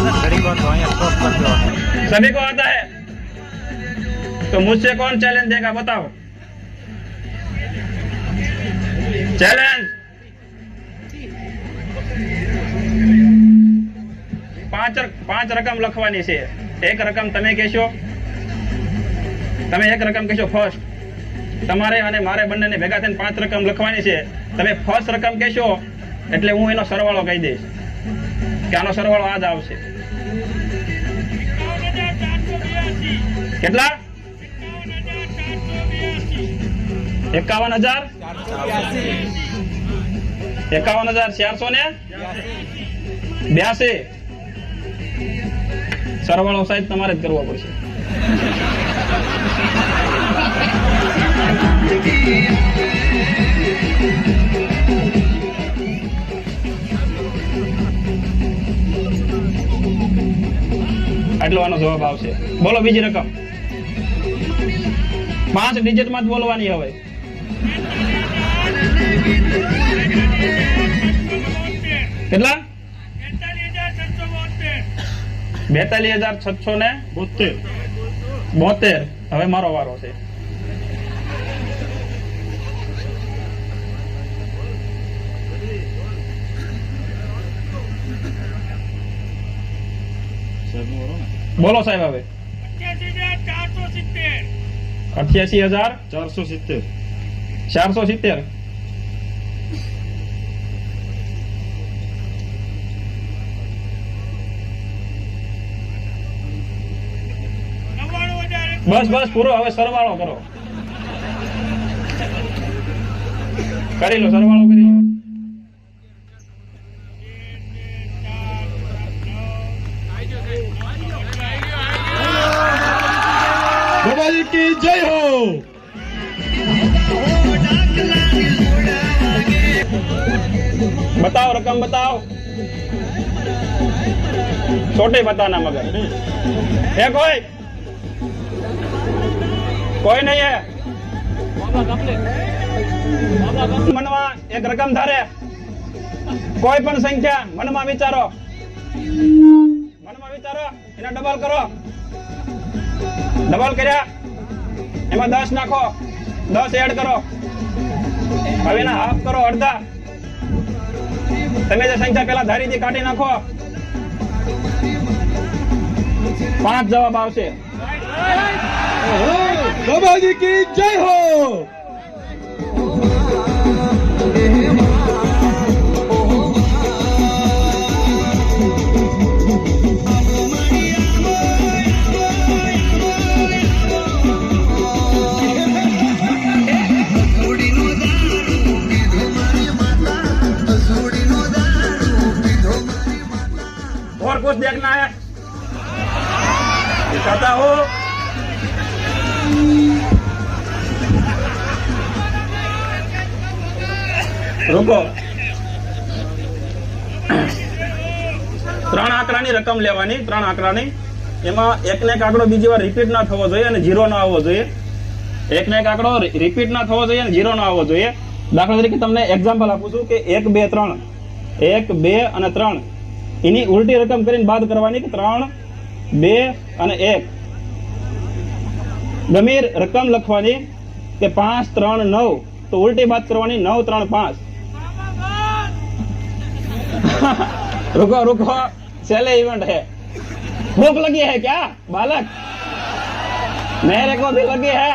घड़ी को तो यहाँ क्रॉस कर दो। सभी को आता है तो मुझसे कौन चैलेंज देगा बताओ। चैलेंज पांच रकम लखवानी छे। एक रकम तमे कहेशो, तमे एक रकम कहेशो फर्स्ट, तमारे अने मारे बंने ने भेगा थईने 5 रकम लखवानी छे। तमे फर्स्ट रकम कहेशो એટલે હું એનો સરવાળો કહી દઈશ કે આનો સરવાળો આ જ આવશે। કેટલા? 51,482 સરવાળો સાહેબ તમારે જ કરવો પડશે। આટલો આનો જવાબ આવશે। બોલો બીજી રકમ 5 ડિજિટ માં જ બોલવાની હવે। કેટલા? 42,672। હવે મારો વારો છે। બોલો સાહેબ હવે 88,470। 470। બસ બસ પૂરો। હવે સરવાળો કરો, કરી લો સરવાળો કરી લો। बाबाजी की जय हो। बताओ रकम बताओ। छोटे बताना मगर है कोई नहीं है। मनवा एक रकम धारे कोई पण संख्या मनमा विचारो, एना डबल करो। डबल कर्या एमां 10 नाखो, 10 एड करो। हवे एना हाफ करो, अर्धा। तमे जे संख्या पेला धारी थी काढी नाखो। 5 जवाब आवशे। बाबाजी की जय हो। और कुछ देखना है? दिखाता हूँ। रुको। 3 આંકડાની રકમ લેવાની। 3 આંકડાની એમાં એકને એક આંકડો બીજી વાર રિપીટ ના થવો જોઈએ અને 0 ના આવવો જોઈએ। એકને એક આંકડો રિપીટ ના થવો જોઈએ અને 0 ના આવવો જોઈએ। દાખલા તરીકે તમને એક્ઝામ્પલ આપું છું કે 1 2 3 1 2 અને 3 એની ઉલટી રકમ કરીને બાદ કરવાની કે 3 2 અને 1। ગમે રકમ લખવાની કે 5 3 9 तो उल्टी बात करवानी 9 3 5। रुको रुको, चले इवेंट है। भूख लगी है क्या बालक? मेरे को भी लगी है।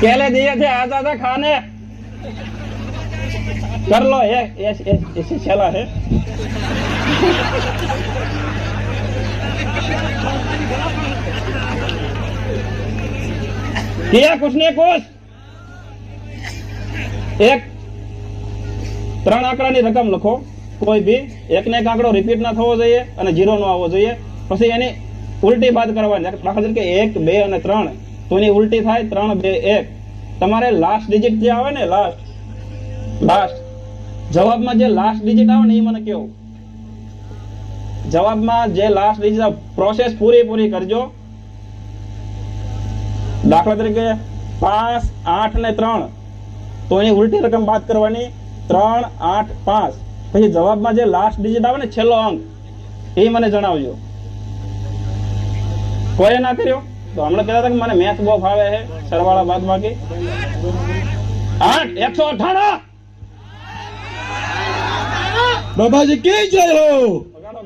केले दिए थे, आता था खाने। कर लो ये ऐसी चला है। किया कुछ नहीं कुछ। एक 3 આંકડાની રકમ લખો કોઈ બી। એકને એક આંકડો રિપીટ ના થવો જોઈએ અને 0 નો આવવો જોઈએ। પછી એની ઉલટી બાદ કરવાની। દાખલા તરીકે 1 2 અને 3 તો એની ઉલટી થાય 3 2 1। તમારે લાસ્ટ ડિજિટ જે આવે ને લાસ્ટ જવાબમાં જે લાસ્ટ ડિજિટ આવે ને એ મને કહો। જવાબમાં જે લાસ્ટ ડિજિટ પ્રોસેસ પૂરી કરજો। દાખલા તરીકે 5 8 ને 3 તો એની ઉલટી રકમ બાદ કરવાની 3 8 5। પછી જવાબમાં જે લાસ્ટ ડિજિટ આવે ને છેલ્લો અંક એ મને જણાવજો. કોઈ ના કર્યો તો હમણાં કહેતા હતા કે મને મેથ બહુ ફાવે છે, સરવાળા બાદબાકી. 8 198. बाबाजी की जय हो. વગાડો,